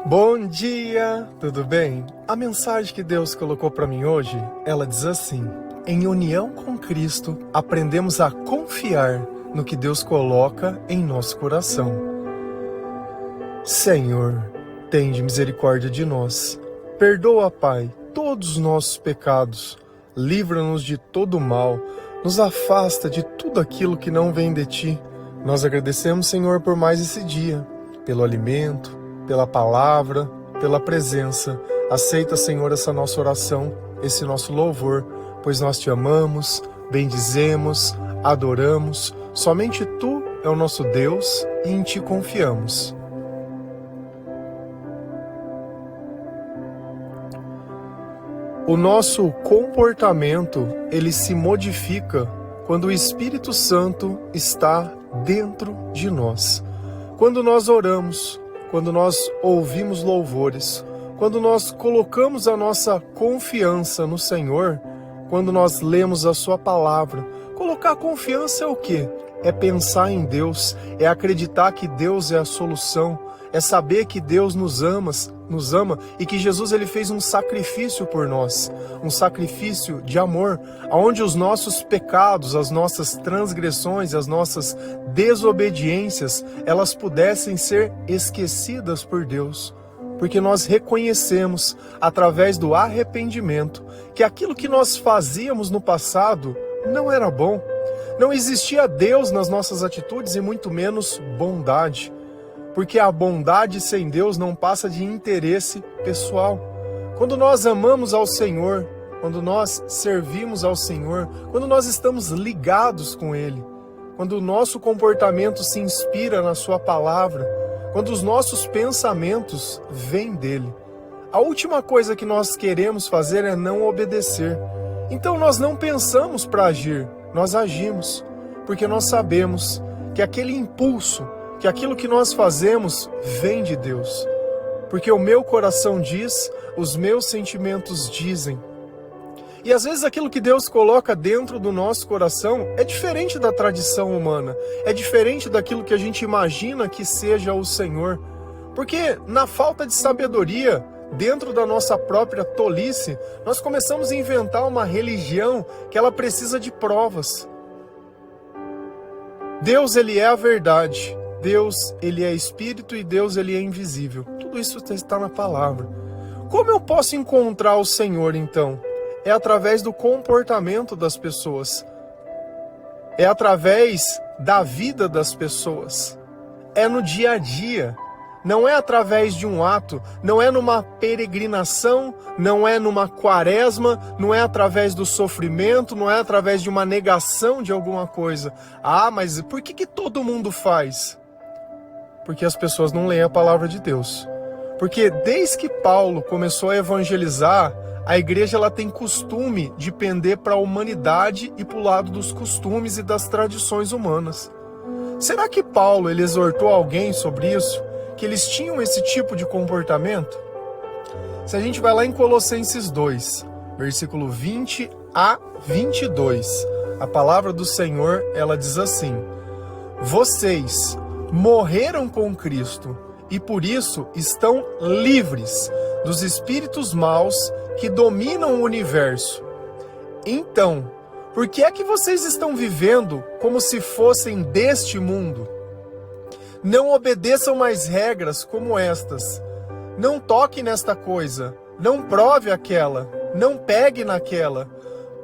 Bom dia, tudo bem? A mensagem que Deus colocou para mim hoje, ela diz assim: em união com Cristo, aprendemos a confiar no que Deus coloca em nosso coração. Senhor, tende misericórdia de nós. Perdoa, Pai, todos os nossos pecados. Livra-nos de todo mal. Nos afasta de tudo aquilo que não vem de Ti. Nós agradecemos, Senhor, por mais esse dia, pelo alimento, pela palavra, pela presença. Aceita, Senhor, essa nossa oração, esse nosso louvor, pois nós Te amamos, bendizemos, adoramos. Somente Tu é o nosso Deus e em Ti confiamos. O nosso comportamento, ele se modifica quando o Espírito Santo está dentro de nós. Quando nós oramos, quando nós ouvimos louvores, quando nós colocamos a nossa confiança no Senhor, quando nós lemos a Sua palavra. Colocar confiança é o quê? É pensar em Deus, é acreditar que Deus é a solução, é saber que Deus nos ama e que Jesus ele fez um sacrifício por nós, um sacrifício de amor, onde os nossos pecados, as nossas transgressões, as nossas desobediências, elas pudessem ser esquecidas por Deus. Porque nós reconhecemos, através do arrependimento, que aquilo que nós fazíamos no passado não era bom. Não existia Deus nas nossas atitudes e muito menos bondade. Porque a bondade sem Deus não passa de interesse pessoal. Quando nós amamos ao Senhor, quando nós servimos ao Senhor, quando nós estamos ligados com Ele, quando o nosso comportamento se inspira na Sua palavra, quando os nossos pensamentos vêm dEle, a última coisa que nós queremos fazer é não obedecer. Então nós não pensamos para agir, nós agimos, porque nós sabemos que aquele impulso, que aquilo que nós fazemos vem de Deus. Porque o meu coração diz, os meus sentimentos dizem. E às vezes aquilo que Deus coloca dentro do nosso coração é diferente da tradição humana, é diferente daquilo que a gente imagina que seja o Senhor. Porque na falta de sabedoria, dentro da nossa própria tolice, nós começamos a inventar uma religião que ela precisa de provas. Deus, Ele é a verdade. Deus, Ele é Espírito e Deus, Ele é invisível. Tudo isso está na palavra. Como eu posso encontrar o Senhor, então? É através do comportamento das pessoas. É através da vida das pessoas. É no dia a dia. Não é através de um ato, não é numa peregrinação, não é numa quaresma, não é através do sofrimento, não é através de uma negação de alguma coisa. Ah, mas por que todo mundo faz? Porque as pessoas não leem a palavra de Deus. Porque desde que Paulo começou a evangelizar, a igreja ela tem costume de pender para a humanidade e para o lado dos costumes e das tradições humanas. Será que Paulo ele exortou alguém sobre isso? Que eles tinham esse tipo de comportamento? Se a gente vai lá em Colossenses 2, versículo 20 a 22, a palavra do Senhor ela diz assim: vocês morreram com Cristo e por isso estão livres dos espíritos maus que dominam o universo. Então, por que é que vocês estão vivendo como se fossem deste mundo? Não obedeçam mais regras como estas. Não toque nesta coisa, não prove aquela, não pegue naquela.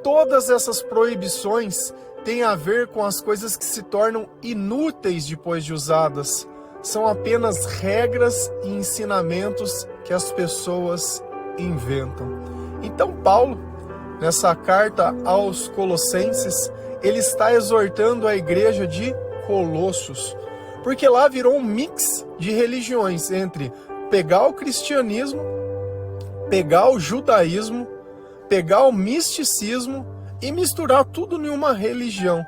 Todas essas proibições têm a ver com as coisas que se tornam inúteis depois de usadas. São apenas regras e ensinamentos que as pessoas inventam. Então Paulo, nessa carta aos Colossenses, ele está exortando a igreja de Colossos, porque lá virou um mix de religiões entre pegar o cristianismo, pegar o judaísmo, pegar o misticismo e misturar tudo em uma religião.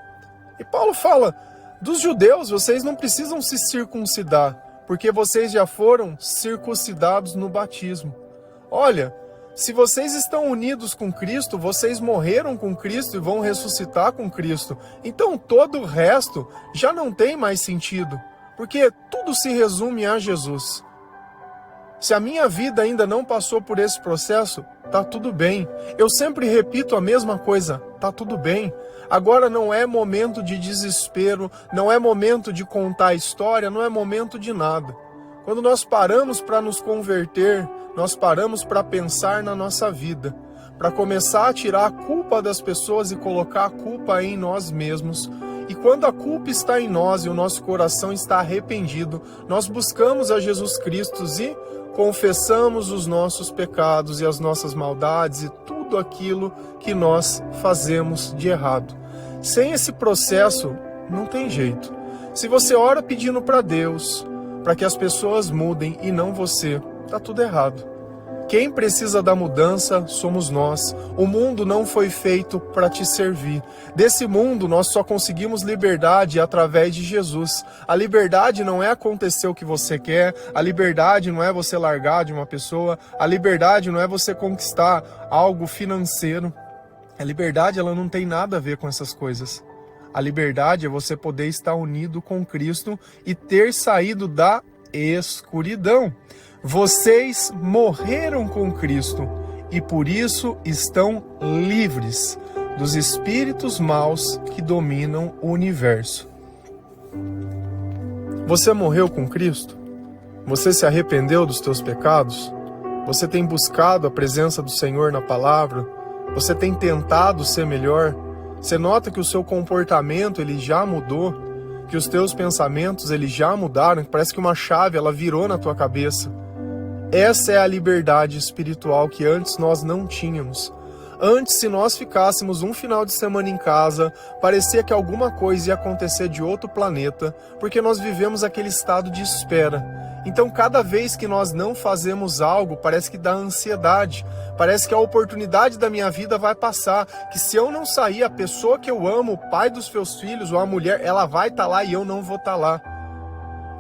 E Paulo fala, dos judeus vocês não precisam se circuncidar, porque vocês já foram circuncidados no batismo. Olha, se vocês estão unidos com Cristo, vocês morreram com Cristo e vão ressuscitar com Cristo. Então todo o resto já não tem mais sentido, porque tudo se resume a Jesus. Se a minha vida ainda não passou por esse processo, tá tudo bem. Eu sempre repito a mesma coisa, tá tudo bem. Agora não é momento de desespero, não é momento de contar a história, não é momento de nada. Quando nós paramos para nos converter, nós paramos para pensar na nossa vida, para começar a tirar a culpa das pessoas e colocar a culpa em nós mesmos. E quando a culpa está em nós e o nosso coração está arrependido, nós buscamos a Jesus Cristo e confessamos os nossos pecados e as nossas maldades e tudo aquilo que nós fazemos de errado. Sem esse processo, não tem jeito. Se você ora pedindo para Deus, para que as pessoas mudem e não você, tá tudo errado. Quem precisa da mudança somos nós. O mundo não foi feito para te servir. Desse mundo nós só conseguimos liberdade através de Jesus. A liberdade não é acontecer o que você quer, a liberdade não é você largar de uma pessoa, a liberdade não é você conquistar algo financeiro. A liberdade ela não tem nada a ver com essas coisas. A liberdade é você poder estar unido com Cristo e ter saído da escuridão. Vocês morreram com Cristo e por isso estão livres dos espíritos maus que dominam o universo. Você morreu com Cristo? Você se arrependeu dos teus pecados? Você tem buscado a presença do Senhor na palavra? Você tem tentado ser melhor? Você nota que o seu comportamento ele já mudou? Que os teus pensamentos eles já mudaram? Parece que uma chave ela virou na tua cabeça. Essa é a liberdade espiritual que antes nós não tínhamos. Antes, se nós ficássemos um final de semana em casa, parecia que alguma coisa ia acontecer de outro planeta, porque nós vivemos aquele estado de espera. Então, cada vez que nós não fazemos algo, parece que dá ansiedade. Parece que a oportunidade da minha vida vai passar, que se eu não sair, a pessoa que eu amo, o pai dos meus filhos ou a mulher, ela vai estar lá e eu não vou estar lá.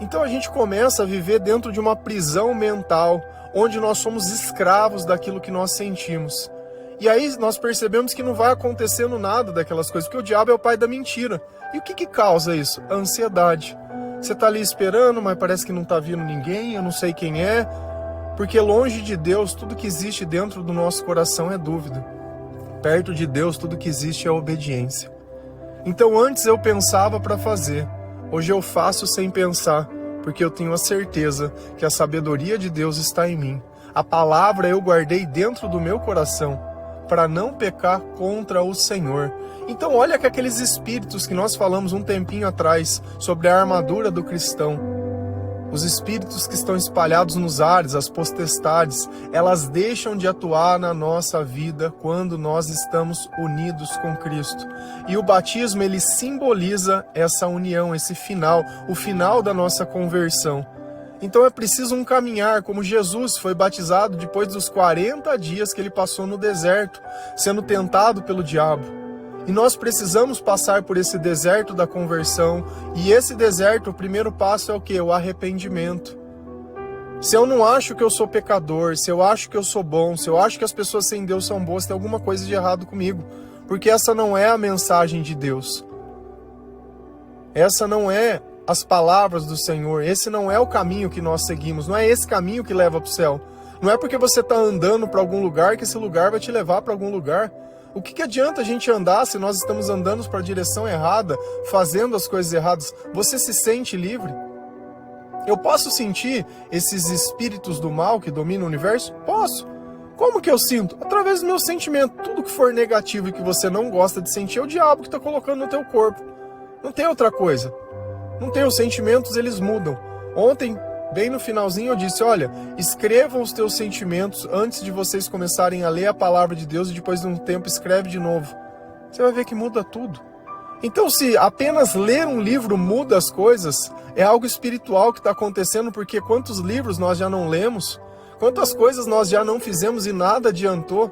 Então a gente começa a viver dentro de uma prisão mental, onde nós somos escravos daquilo que nós sentimos. E aí nós percebemos que não vai acontecendo nada daquelas coisas, porque o diabo é o pai da mentira. E o que causa isso? A ansiedade. Você está ali esperando, mas parece que não está vindo ninguém, eu não sei quem é. Porque longe de Deus, tudo que existe dentro do nosso coração é dúvida. Perto de Deus, tudo que existe é obediência. Então antes eu pensava para fazer. Hoje eu faço sem pensar, porque eu tenho a certeza que a sabedoria de Deus está em mim. A palavra eu guardei dentro do meu coração, para não pecar contra o Senhor. Então olha que aqueles espíritos que nós falamos um tempinho atrás, sobre a armadura do cristão, os espíritos que estão espalhados nos ares, as potestades, elas deixam de atuar na nossa vida quando nós estamos unidos com Cristo. E o batismo, ele simboliza essa união, esse final, o final da nossa conversão. Então é preciso um caminhar, como Jesus foi batizado depois dos 40 dias que ele passou no deserto, sendo tentado pelo diabo. E nós precisamos passar por esse deserto da conversão. E esse deserto, o primeiro passo é o quê? O arrependimento. Se eu não acho que eu sou pecador, se eu acho que eu sou bom, se eu acho que as pessoas sem Deus são boas, tem alguma coisa de errado comigo. Porque essa não é a mensagem de Deus. Essa não é as palavras do Senhor. Esse não é o caminho que nós seguimos. Não é esse caminho que leva para o céu. Não é porque você está andando para algum lugar que esse lugar vai te levar para algum lugar. O que adianta a gente andar se nós estamos andando para a direção errada, fazendo as coisas erradas? Você se sente livre? Eu posso sentir esses espíritos do mal que dominam o universo? Posso. Como que eu sinto? Através do meu sentimento. Tudo que for negativo e que você não gosta de sentir é o diabo que está colocando no teu corpo. Não tem outra coisa. Não tem, os sentimentos, eles mudam. Ontem, bem no finalzinho, eu disse, olha, escrevam os teus sentimentos antes de vocês começarem a ler a palavra de Deus e depois de um tempo escreve de novo. Você vai ver que muda tudo. Então, se apenas ler um livro muda as coisas, é algo espiritual que está acontecendo, porque quantos livros nós já não lemos, quantas coisas nós já não fizemos e nada adiantou.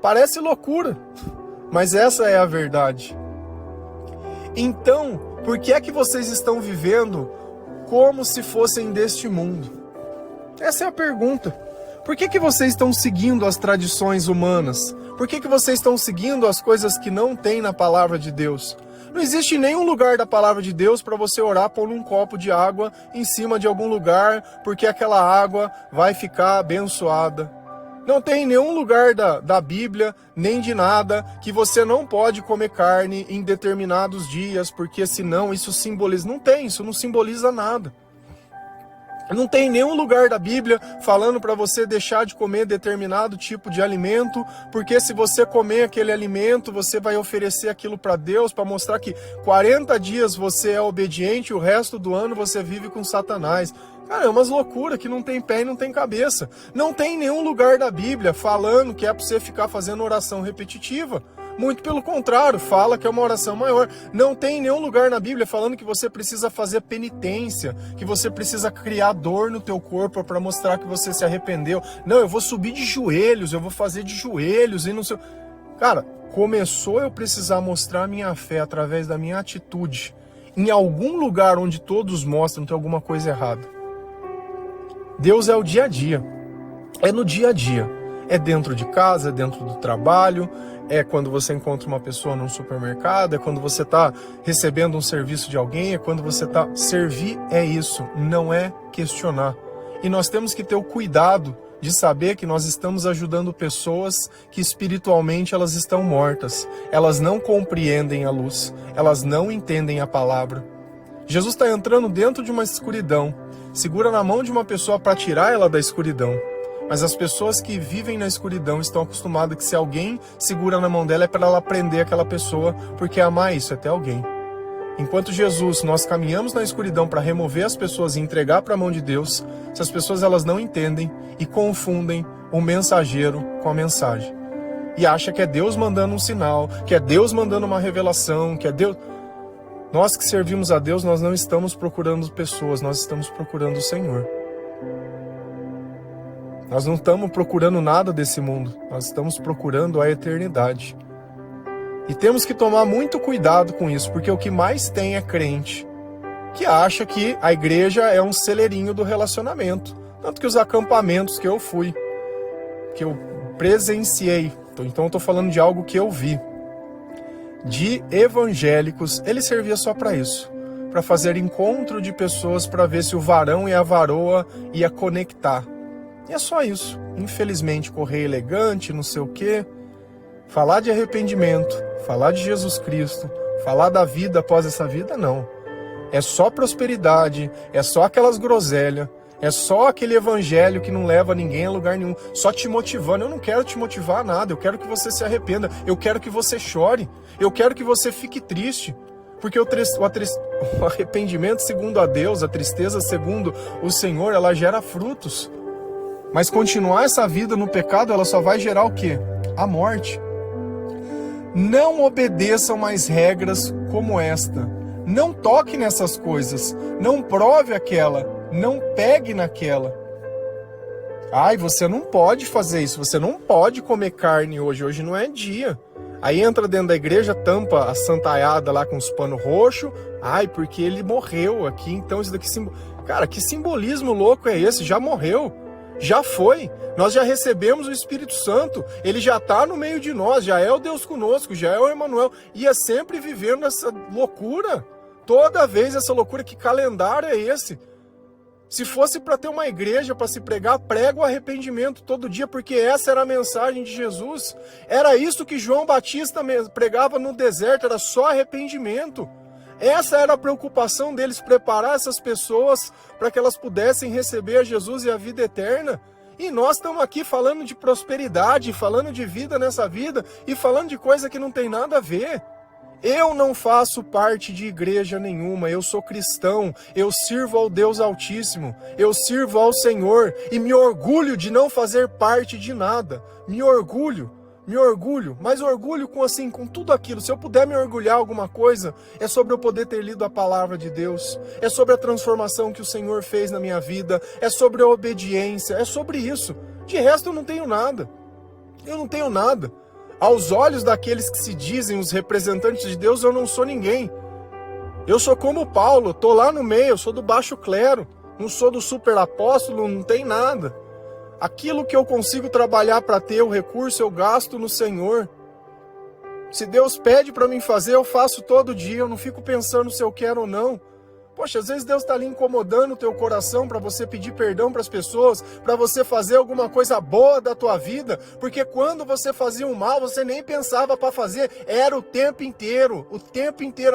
Parece loucura, mas essa é a verdade. Então, por que é que vocês estão vivendo como se fossem deste mundo? Essa é a pergunta. Por que vocês estão seguindo as tradições humanas? Por que vocês estão seguindo as coisas que não tem na palavra de Deus? Não existe nenhum lugar da palavra de Deus para você orar pondo um copo de água em cima de algum lugar, porque aquela água vai ficar abençoada. Não tem nenhum lugar da Bíblia, nem de nada, que você não pode comer carne em determinados dias, porque senão isso simboliza. Não tem, isso não simboliza nada. Não tem nenhum lugar da Bíblia falando para você deixar de comer determinado tipo de alimento, porque se você comer aquele alimento, você vai oferecer aquilo para Deus, para mostrar que 40 dias você é obediente e o resto do ano você vive com Satanás. Cara, é umas loucuras que não tem pé e não tem cabeça. Não tem nenhum lugar da Bíblia falando que é para você ficar fazendo oração repetitiva. Muito pelo contrário, fala que é uma oração maior. Não tem nenhum lugar na Bíblia falando que você precisa fazer penitência, que você precisa criar dor no teu corpo para mostrar que você se arrependeu. Não, eu vou subir de joelhos, eu vou fazer de joelhos e não sei... Cara, começou eu precisar mostrar minha fé através da minha atitude em algum lugar onde todos mostram que tem alguma coisa errada. Deus é o dia a dia, é no dia a dia, é dentro de casa, é dentro do trabalho, é quando você encontra uma pessoa num supermercado, é quando você está recebendo um serviço de alguém, é quando você está... Servir é isso, não é questionar. E nós temos que ter o cuidado de saber que nós estamos ajudando pessoas que espiritualmente elas estão mortas, elas não compreendem a luz, elas não entendem a palavra. Jesus está entrando dentro de uma escuridão, segura na mão de uma pessoa para tirar ela da escuridão. Mas as pessoas que vivem na escuridão estão acostumadas que se alguém segura na mão dela é para ela prender aquela pessoa, porque amar isso é ter alguém. Enquanto Jesus, nós caminhamos na escuridão para remover as pessoas e entregar para a mão de Deus, essas pessoas elas não entendem e confundem o mensageiro com a mensagem. E acha que é Deus mandando um sinal, que é Deus mandando uma revelação, que é Deus... Nós que servimos a Deus, nós não estamos procurando pessoas, nós estamos procurando o Senhor. Nós não estamos procurando nada desse mundo, nós estamos procurando a eternidade. E temos que tomar muito cuidado com isso, porque o que mais tem é crente que acha que a igreja é um celeirinho do relacionamento. Tanto que os acampamentos que eu fui, que eu presenciei, então eu estou falando de algo que eu vi, de evangélicos, ele servia só para isso, para fazer encontro de pessoas para ver se o varão e a varoa ia conectar. E é só isso. Infelizmente, correr elegante, não sei o quê, falar de arrependimento, falar de Jesus Cristo, falar da vida após essa vida, não. É só prosperidade, é só aquelas groselhas, é só aquele evangelho que não leva ninguém a lugar nenhum, só te motivando. Eu não quero te motivar a nada, eu quero que você se arrependa, eu quero que você chore, eu quero que você fique triste, porque o arrependimento segundo a Deus, a tristeza segundo o Senhor, ela gera frutos. Mas continuar essa vida no pecado, ela só vai gerar o quê? A morte. Não obedeçam mais regras como esta. Não toque nessas coisas, não prove aquela, não pegue naquela. Ai, você não pode fazer isso, você não pode comer carne hoje não é dia. Aí entra dentro da igreja, tampa a santaiada lá com os panos roxos. Ai, porque ele morreu aqui, então isso daqui... Cara, que simbolismo louco é esse? Já morreu, já foi. Nós já recebemos o Espírito Santo, ele já está no meio de nós, já é o Deus conosco, já é o Emmanuel. E é sempre vivendo essa loucura. Toda vez essa loucura, que calendário é esse? Se fosse para ter uma igreja para se pregar, prega o arrependimento todo dia, porque essa era a mensagem de Jesus. Era isso que João Batista pregava no deserto, era só arrependimento. Essa era a preocupação deles, preparar essas pessoas para que elas pudessem receber a Jesus e a vida eterna. E nós estamos aqui falando de prosperidade, falando de vida nessa vida e falando de coisa que não tem nada a ver. Eu não faço parte de igreja nenhuma, eu sou cristão, eu sirvo ao Deus Altíssimo, eu sirvo ao Senhor e me orgulho de não fazer parte de nada. Me orgulho, mas orgulho com tudo aquilo. Se eu puder me orgulhar alguma coisa, é sobre eu poder ter lido a palavra de Deus, é sobre a transformação que o Senhor fez na minha vida, é sobre a obediência, é sobre isso. De resto eu não tenho nada, Aos olhos daqueles que se dizem os representantes de Deus, eu não sou ninguém. Eu sou como Paulo, estou lá no meio, eu sou do baixo clero, não sou do super apóstolo, não tem nada. Aquilo que eu consigo trabalhar para ter o recurso, eu gasto no Senhor. Se Deus pede para mim fazer, eu faço todo dia, eu não fico pensando se eu quero ou não. Poxa, às vezes Deus está ali incomodando o teu coração para você pedir perdão para as pessoas, para você fazer alguma coisa boa da tua vida, porque quando você fazia o mal, você nem pensava para fazer, era o tempo inteiro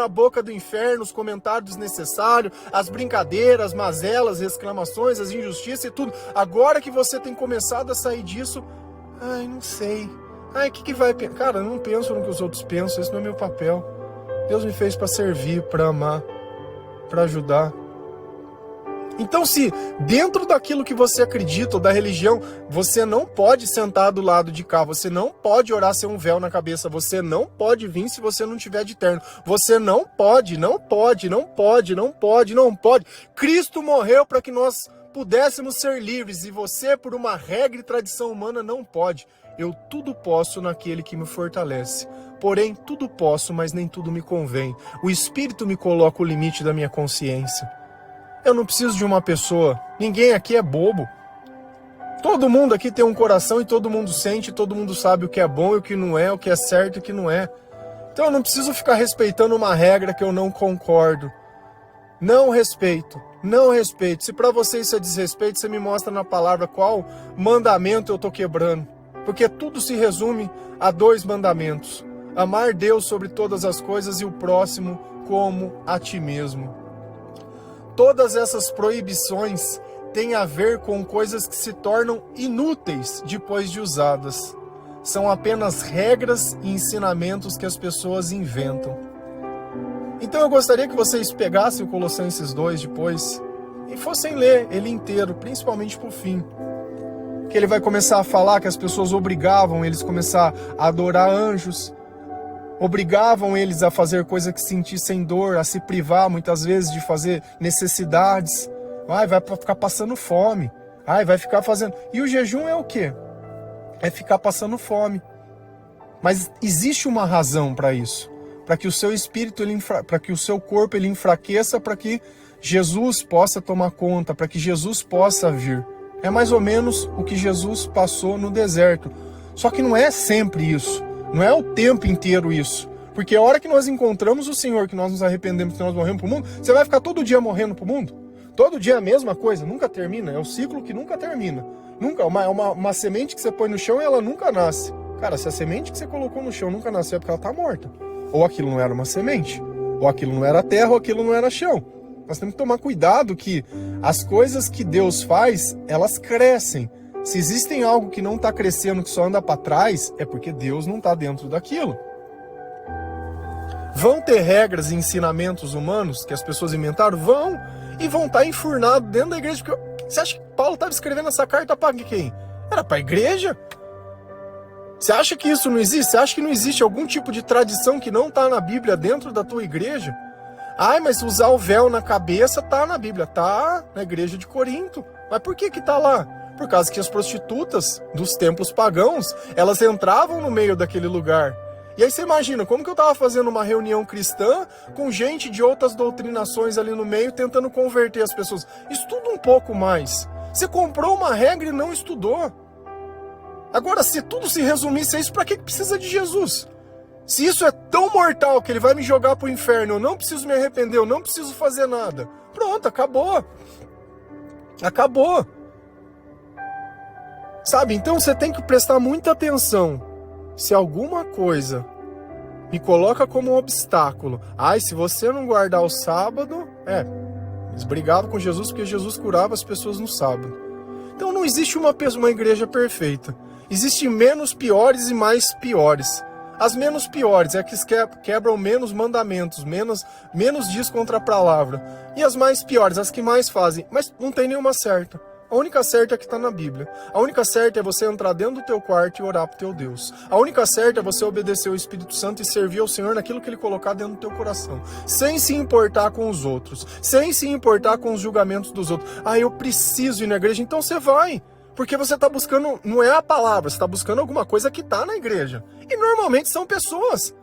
a boca do inferno, os comentários desnecessários, as brincadeiras, as mazelas, as reclamações, as injustiças e tudo. Agora que você tem começado a sair disso, não sei. O que vai pensar? Cara, eu não penso no que os outros pensam, esse não é meu papel. Deus me fez para servir, para amar, para ajudar. Então, se dentro daquilo que você acredita, ou da religião, você não pode sentar do lado de cá, você não pode orar sem um véu na cabeça, você não pode vir se você não tiver de terno, você não pode. Cristo morreu para que nós pudéssemos ser livres, e você, por uma regra e tradição humana, não pode. Eu tudo posso naquele que me fortalece. Porém, tudo posso, mas nem tudo me convém. O Espírito me coloca o limite da minha consciência. Eu não preciso de uma pessoa. Ninguém aqui é bobo. Todo mundo aqui tem um coração e todo mundo sente, todo mundo sabe o que é bom e o que não é, o que é certo e o que não é. Então eu não preciso ficar respeitando uma regra que eu não concordo. Não respeito. Se para você isso é desrespeito, você me mostra na palavra qual mandamento eu estou quebrando. Porque tudo se resume a 2 mandamentos. Amar Deus sobre todas as coisas e o próximo como a ti mesmo. Todas essas proibições têm a ver com coisas que se tornam inúteis depois de usadas. São apenas regras e ensinamentos que as pessoas inventam. Então eu gostaria que vocês pegassem o Colossenses 2 depois e fossem ler ele inteiro, principalmente para o fim. Que ele vai começar a falar que as pessoas obrigavam eles a começar a adorar anjos, obrigavam eles a fazer coisas que sentissem dor, a se privar muitas vezes de fazer necessidades. Vai ficar passando fome. Vai ficar fazendo... E o jejum é o quê? É ficar passando fome. Mas existe uma razão para isso. Para que o seu espírito, para que o seu corpo ele enfraqueça, para que Jesus possa tomar conta, para que Jesus possa vir. É mais ou menos o que Jesus passou no deserto. Só que não é sempre isso. Não é o tempo inteiro isso. Porque a hora que nós encontramos o Senhor, que nós nos arrependemos, que nós morremos para o mundo, você vai ficar todo dia morrendo para o mundo? Todo dia a mesma coisa, nunca termina. É um ciclo que nunca termina. Nunca, uma semente que você põe no chão e ela nunca nasce. Cara, se a semente que você colocou no chão nunca nasceu é porque ela está morta. Ou aquilo não era uma semente, ou aquilo não era terra, ou aquilo não era chão. Nós temos que tomar cuidado que as coisas que Deus faz, elas crescem. Se existem algo que não está crescendo, que só anda para trás, é porque Deus não está dentro daquilo. Vão ter regras e ensinamentos humanos que as pessoas inventaram? Vão. E vão estar enfurnados dentro da igreja. Porque você acha que Paulo estava escrevendo essa carta para quem? Era para a igreja? Você acha que isso não existe? Você acha que não existe algum tipo de tradição que não está na Bíblia dentro da tua igreja? Mas usar o véu na cabeça tá na Bíblia, tá na igreja de Corinto. Mas por que tá lá? Por causa que as prostitutas dos templos pagãos, elas entravam no meio daquele lugar. E aí você imagina, como que eu tava fazendo uma reunião cristã com gente de outras doutrinações ali no meio, tentando converter as pessoas. Estuda um pouco mais. Você comprou uma regra e não estudou. Agora, se tudo se resumisse a isso, pra que precisa de Jesus? Se isso é tão mortal que ele vai me jogar pro inferno, eu não preciso me arrepender, eu não preciso fazer nada. Pronto, acabou. Acabou. Sabe, então você tem que prestar muita atenção. Se alguma coisa me coloca como um obstáculo, se você não guardar o sábado, eles brigavam com Jesus porque Jesus curava as pessoas no sábado. Então não existe uma igreja perfeita. Existem menos piores e mais piores. As menos piores é que quebram menos mandamentos, menos diz contra a palavra. E as mais piores, as que mais fazem. Mas não tem nenhuma certa. A única certa é que está na Bíblia. A única certa é você entrar dentro do teu quarto e orar para o teu Deus. A única certa é você obedecer ao Espírito Santo e servir ao Senhor naquilo que Ele colocar dentro do teu coração. Sem se importar com os outros. Sem se importar com os julgamentos dos outros. Eu preciso ir na igreja. Então você vai. Porque você está buscando, não é a palavra, você está buscando alguma coisa que está na igreja. E normalmente são pessoas.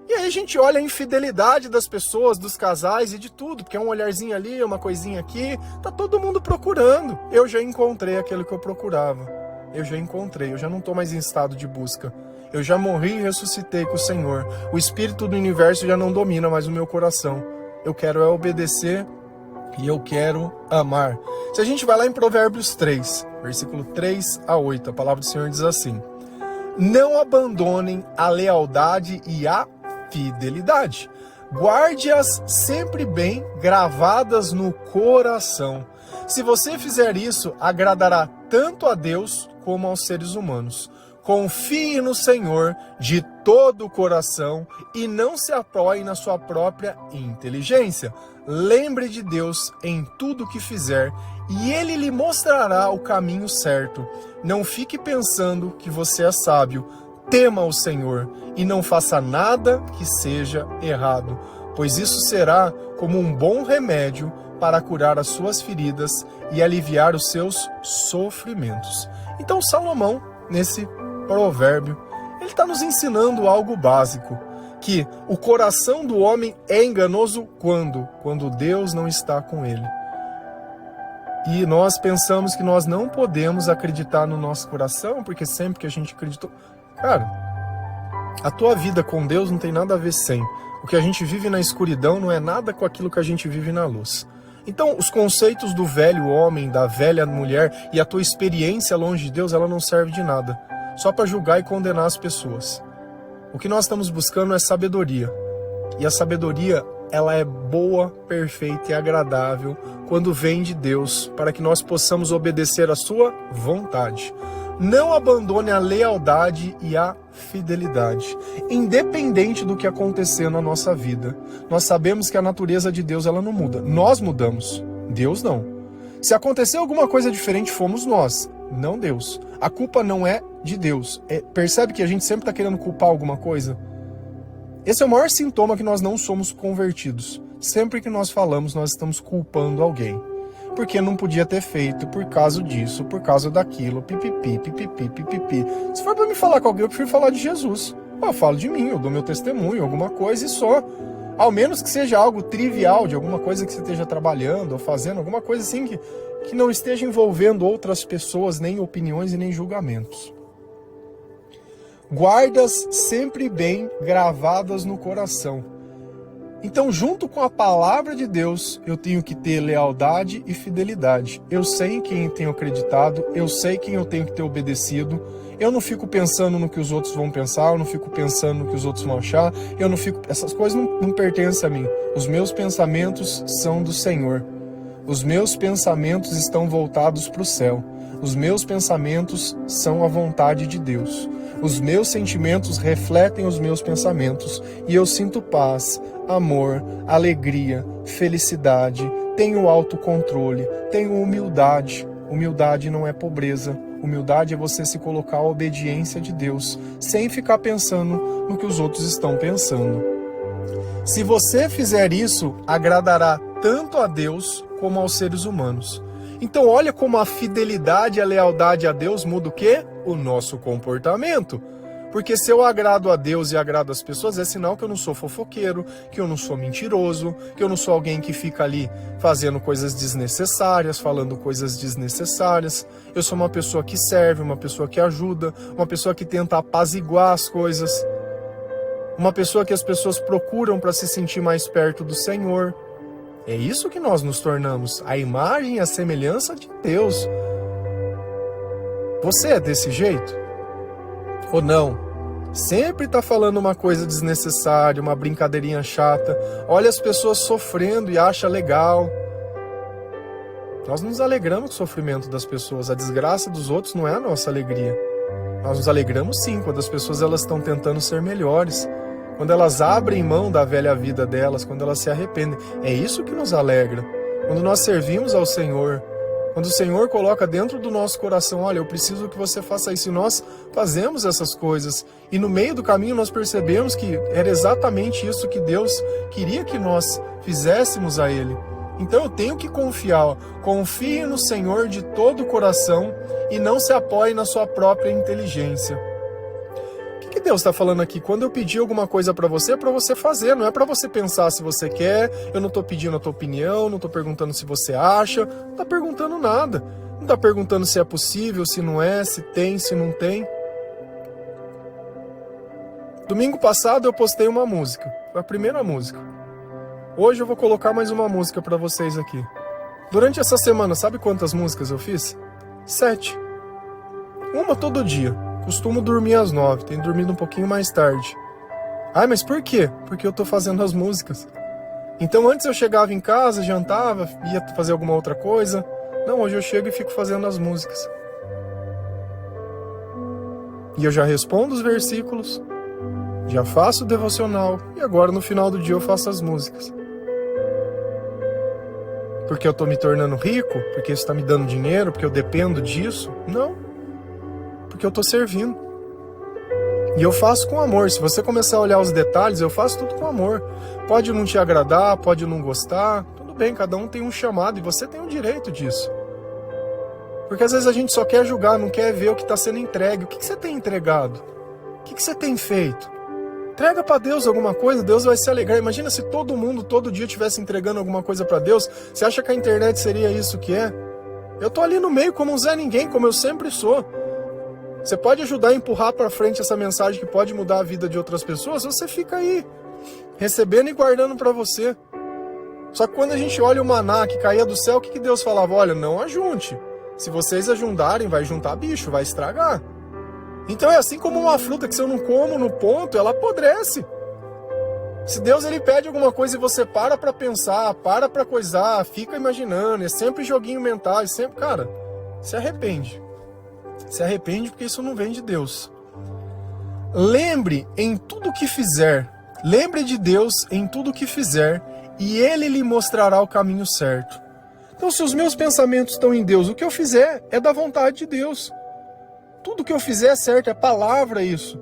E aí a gente olha a infidelidade das pessoas, dos casais e de tudo. Porque é um olharzinho ali, uma coisinha aqui. Tá todo mundo procurando. Eu já encontrei aquilo que eu procurava. Eu já não estou mais em estado de busca. Eu já morri e ressuscitei com o Senhor. O espírito do universo já não domina mais o meu coração. Eu quero obedecer e eu quero amar. Se a gente vai lá em Provérbios 3, versículo 3 a 8, a palavra do Senhor diz assim: não abandonem a lealdade e a fidelidade. Guarde-as sempre bem gravadas no coração. Se você fizer isso, agradará tanto a Deus como aos seres humanos. Confie no Senhor de todo o coração e não se apoie na sua própria inteligência. Lembre de Deus em tudo o que fizer e Ele lhe mostrará o caminho certo. Não fique pensando que você é sábio. Tema o Senhor e não faça nada que seja errado, pois isso será como um bom remédio para curar as suas feridas e aliviar os seus sofrimentos. Então Salomão, nesse provérbio, ele está nos ensinando algo básico, que o coração do homem é enganoso quando Deus não está com ele. E nós pensamos que nós não podemos acreditar no nosso coração, porque sempre que a gente acreditou... Cara, a tua vida com Deus não tem nada a ver sem. O que a gente vive na escuridão não é nada com aquilo que a gente vive na luz. Então, os conceitos do velho homem, da velha mulher e a tua experiência longe de Deus, ela não serve de nada. Só para julgar e condenar as pessoas. O que nós estamos buscando é sabedoria. E a sabedoria, ela é boa, perfeita e agradável quando vem de Deus, para que nós possamos obedecer a sua vontade. Não abandone a lealdade e a fidelidade, independente do que acontecer na nossa vida. Nós sabemos que a natureza de Deus ela não muda. Nós mudamos, Deus não. Se acontecer alguma coisa diferente, fomos nós, não Deus. A culpa não é de Deus. Percebe que a gente sempre está querendo culpar alguma coisa? Esse é o maior sintoma que nós não somos convertidos. Sempre que nós falamos, nós estamos culpando alguém. Porque não podia ter feito, por causa disso, por causa daquilo, pipipi, pipipi, pipipi. Se for para me falar com alguém, eu prefiro falar de Jesus. Eu falo de mim, eu dou meu testemunho, alguma coisa e só. Ao menos que seja algo trivial, de alguma coisa que você esteja trabalhando ou fazendo, alguma coisa assim que não esteja envolvendo outras pessoas, nem opiniões e nem julgamentos. Guardas sempre bem gravadas no coração. Então, junto com a palavra de Deus, eu tenho que ter lealdade e fidelidade. Eu sei em quem eu tenho acreditado, eu sei quem eu tenho que ter obedecido. Eu não fico pensando no que os outros vão pensar, eu não fico pensando no que os outros vão achar, essas coisas não pertencem a mim. Os meus pensamentos são do Senhor. Os meus pensamentos estão voltados para o céu. Os meus pensamentos são a vontade de Deus. Os meus sentimentos refletem os meus pensamentos e eu sinto paz, amor, alegria, felicidade, tenho autocontrole, tenho humildade. Humildade não é pobreza. Humildade é você se colocar à obediência de Deus, sem ficar pensando no que os outros estão pensando. Se você fizer isso, agradará tanto a Deus como aos seres humanos. Então olha como a fidelidade e a lealdade a Deus muda o quê? O nosso comportamento. Porque se eu agrado a Deus e agrado as pessoas, é sinal que eu não sou fofoqueiro, que eu não sou mentiroso, que eu não sou alguém que fica ali fazendo coisas desnecessárias, falando coisas desnecessárias. Eu sou uma pessoa que serve, uma pessoa que ajuda, uma pessoa que tenta apaziguar as coisas, uma pessoa que as pessoas procuram para se sentir mais perto do Senhor. É isso que nós nos tornamos, a imagem e a semelhança de Deus. Você é desse jeito? Ou não? Sempre está falando uma coisa desnecessária, uma brincadeirinha chata. Olha as pessoas sofrendo e acha legal. Nós nos alegramos com o sofrimento das pessoas. A desgraça dos outros não é a nossa alegria. Nós nos alegramos sim quando as pessoas elas estão tentando ser melhores. Quando elas abrem mão da velha vida delas, quando elas se arrependem. É isso que nos alegra. Quando nós servimos ao Senhor, quando o Senhor coloca dentro do nosso coração, olha, eu preciso que você faça isso. E nós fazemos essas coisas. E no meio do caminho nós percebemos que era exatamente isso que Deus queria que nós fizéssemos a Ele. Então eu tenho que confiar. Confie no Senhor de todo o coração e não se apoie na sua própria inteligência. O que Deus está falando aqui? Quando eu pedir alguma coisa para você, é para você fazer, não é para você pensar se você quer. Eu não estou pedindo a tua opinião, não estou perguntando se você acha, não está perguntando nada. Não está perguntando se é possível, se não é, se tem, se não tem. Domingo passado eu postei uma música, foi a primeira música. Hoje eu vou colocar mais uma música para vocês aqui. Durante essa semana, sabe quantas músicas eu fiz? 7. Uma todo dia. Costumo dormir às 9, tenho dormido um pouquinho mais tarde. Ai, mas por quê? Porque eu tô fazendo as músicas. Então antes eu chegava em casa, jantava, ia fazer alguma outra coisa. Não, hoje eu chego e fico fazendo as músicas. E eu já respondo os versículos, já faço o devocional e agora no final do dia eu faço as músicas. Porque eu tô me tornando rico? Porque isso tá me dando dinheiro? Porque eu dependo disso? Não. Porque eu tô servindo. E eu faço com amor. Se você começar a olhar os detalhes, eu faço tudo com amor. Pode não te agradar, pode não gostar. Tudo bem, cada um tem um chamado e você tem o direito disso. Porque às vezes a gente só quer julgar, não quer ver o que está sendo entregue. O que você tem entregado? O que você tem feito? Entrega para Deus alguma coisa, Deus vai se alegrar. Imagina se todo mundo, todo dia, estivesse entregando alguma coisa para Deus. Você acha que a internet seria isso que é? Eu tô ali no meio como um Zé Ninguém, como eu sempre sou. Você pode ajudar a empurrar para frente essa mensagem que pode mudar a vida de outras pessoas? Você fica aí, recebendo e guardando para você. Só que quando a gente olha o maná que caía do céu, o que Deus falava? Olha, não ajunte. Se vocês ajuntarem, vai juntar bicho, vai estragar. Então é assim como uma fruta que se eu não como no ponto, ela apodrece. Se Deus ele pede alguma coisa e você para pensar, para coisar, fica imaginando, é sempre joguinho mental, é sempre, cara, se arrepende. Se arrepende porque isso não vem de Deus. Lembre em tudo que fizer, lembre de Deus em tudo que fizer e Ele lhe mostrará o caminho certo. Então se os meus pensamentos estão em Deus, o que eu fizer é da vontade de Deus. Tudo que eu fizer é certo, é palavra isso.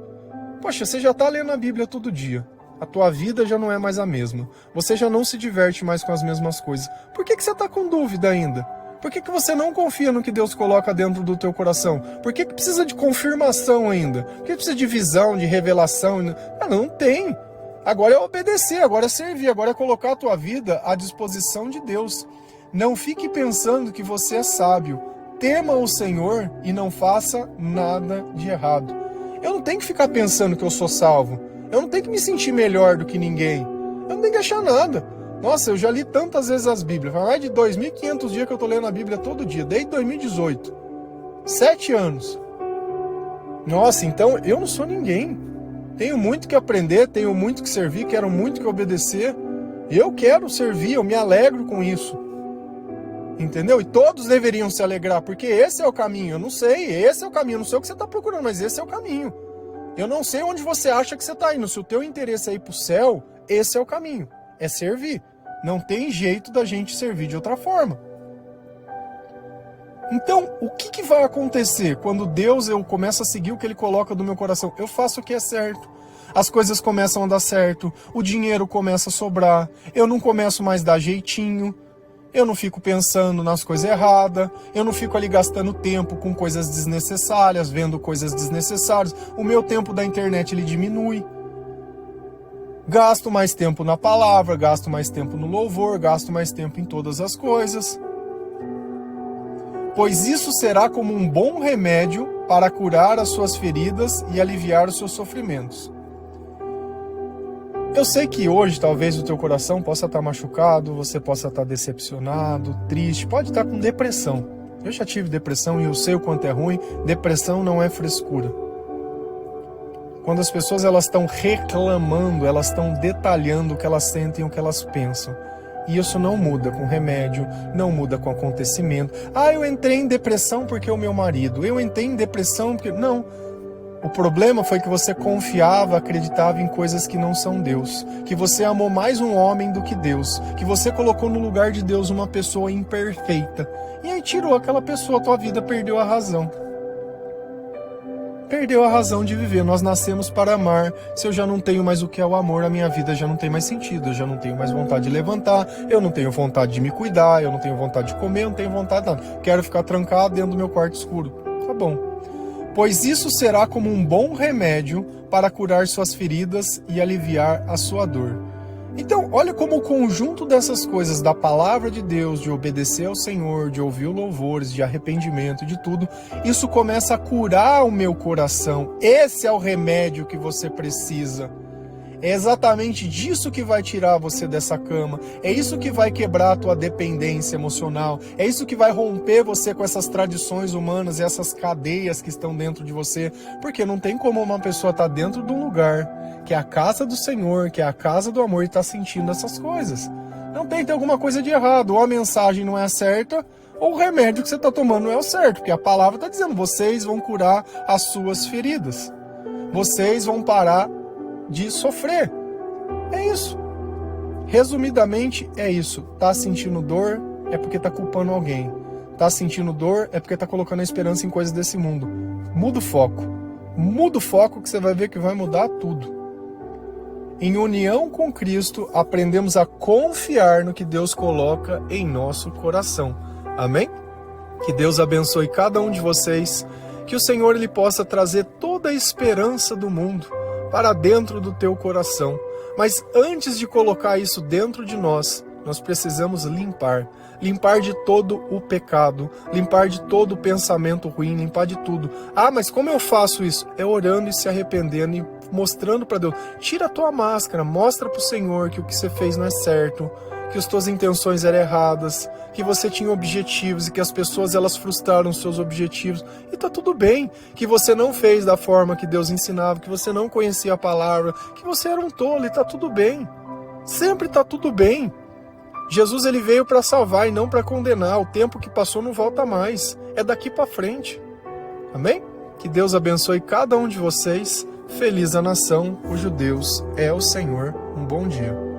Poxa, você já está lendo a Bíblia todo dia. A tua vida já não é mais a mesma. Você já não se diverte mais com as mesmas coisas. Por que você está com dúvida ainda? Por que você não confia no que Deus coloca dentro do teu coração? Por que precisa de confirmação ainda? Por que precisa de visão, de revelação? Não tem. Agora é obedecer, agora é servir, agora é colocar a tua vida à disposição de Deus. Não fique pensando que você é sábio. Tema o Senhor e não faça nada de errado. Eu não tenho que ficar pensando que eu sou salvo. Eu não tenho que me sentir melhor do que ninguém. Eu não tenho que achar nada. Nossa, eu já li tantas vezes as Bíblias. Faz mais de 2.500 dias que eu tô lendo a Bíblia todo dia, desde 2018. 7 anos. Nossa, então eu não sou ninguém. Tenho muito que aprender, tenho muito que servir, quero muito que obedecer. Eu quero servir, eu me alegro com isso. Entendeu? E todos deveriam se alegrar, porque esse é o caminho. Eu não sei, esse é o caminho. Eu não sei o que você está procurando, mas esse é o caminho. Eu não sei onde você acha que você está indo. Se o teu interesse é ir para o céu, esse é o caminho. É servir. Não tem jeito da gente servir de outra forma. Então, o que vai acontecer quando Deus, eu começo a seguir o que Ele coloca no meu coração? Eu faço o que é certo. As coisas começam a dar certo. O dinheiro começa a sobrar. Eu não começo mais a dar jeitinho. Eu não fico pensando nas coisas erradas. Eu não fico ali gastando tempo com coisas desnecessárias, vendo coisas desnecessárias. O meu tempo da internet ele diminui. Gasto mais tempo na palavra, gasto mais tempo no louvor, gasto mais tempo em todas as coisas. Pois isso será como um bom remédio para curar as suas feridas e aliviar os seus sofrimentos. Eu sei que hoje talvez o teu coração possa estar machucado, você possa estar decepcionado, triste, pode estar com depressão. Eu já tive depressão e eu sei o quanto é ruim. Depressão não é frescura. Quando as pessoas elas estão reclamando, elas estão detalhando o que elas sentem, o que elas pensam. E isso não muda com remédio, não muda com acontecimento. Eu entrei em depressão porque o meu marido. Eu entrei em depressão porque... Não. O problema foi que você confiava, acreditava em coisas que não são Deus. Que você amou mais um homem do que Deus. Que você colocou no lugar de Deus uma pessoa imperfeita. E aí tirou aquela pessoa, tua vida perdeu a razão. Perdeu a razão de viver. Nós nascemos para amar. Se eu já não tenho mais o que é o amor, a minha vida já não tem mais sentido. Eu já não tenho mais vontade de levantar. Eu não tenho vontade de me cuidar. Eu não tenho vontade de comer. Eu não tenho vontade de nada. Quero ficar trancado dentro do meu quarto escuro. Tá bom. Pois isso será como um bom remédio para curar suas feridas e aliviar a sua dor. Então, olha como o conjunto dessas coisas, da palavra de Deus, de obedecer ao Senhor, de ouvir louvores, de arrependimento, de tudo, isso começa a curar o meu coração. Esse é o remédio que você precisa. É exatamente disso que vai tirar você dessa cama. É isso que vai quebrar a tua dependência emocional. É isso que vai romper você com essas tradições humanas e essas cadeias que estão dentro de você. Porque não tem como uma pessoa estar dentro de um lugar que é a casa do Senhor, que é a casa do amor, e estar sentindo essas coisas. Não tem alguma coisa de errado. Ou a mensagem não é certa, ou o remédio que você está tomando não é o certo. Porque a palavra está dizendo, vocês vão curar as suas feridas. Vocês vão parar de sofrer. É isso. Resumidamente, é isso. Tá sentindo dor, é porque tá culpando alguém. Tá sentindo dor, é porque tá colocando a esperança em coisas desse mundo. Muda o foco. Muda o foco que você vai ver que vai mudar tudo. Em união com Cristo, aprendemos a confiar no que Deus coloca em nosso coração. Amém? Que Deus abençoe cada um de vocês. Que o Senhor ele possa trazer toda a esperança do mundo para dentro do teu coração. Mas antes de colocar isso dentro de nós precisamos limpar de todo o pecado, limpar de todo o pensamento ruim, limpar de tudo. Ah, mas como eu faço isso? É orando e se arrependendo e mostrando para Deus. Tira a tua máscara, mostra para o Senhor que o que você fez não é certo, que as tuas intenções eram erradas, que você tinha objetivos e que as pessoas elas frustraram os seus objetivos. E tá tudo bem, que você não fez da forma que Deus ensinava, que você não conhecia a palavra, que você era um tolo, e tá tudo bem. Sempre tá tudo bem. Jesus ele veio para salvar e não para condenar. O tempo que passou não volta mais. É daqui para frente. Amém? Que Deus abençoe cada um de vocês. Feliz a nação cujo Deus é o Senhor. Um bom dia.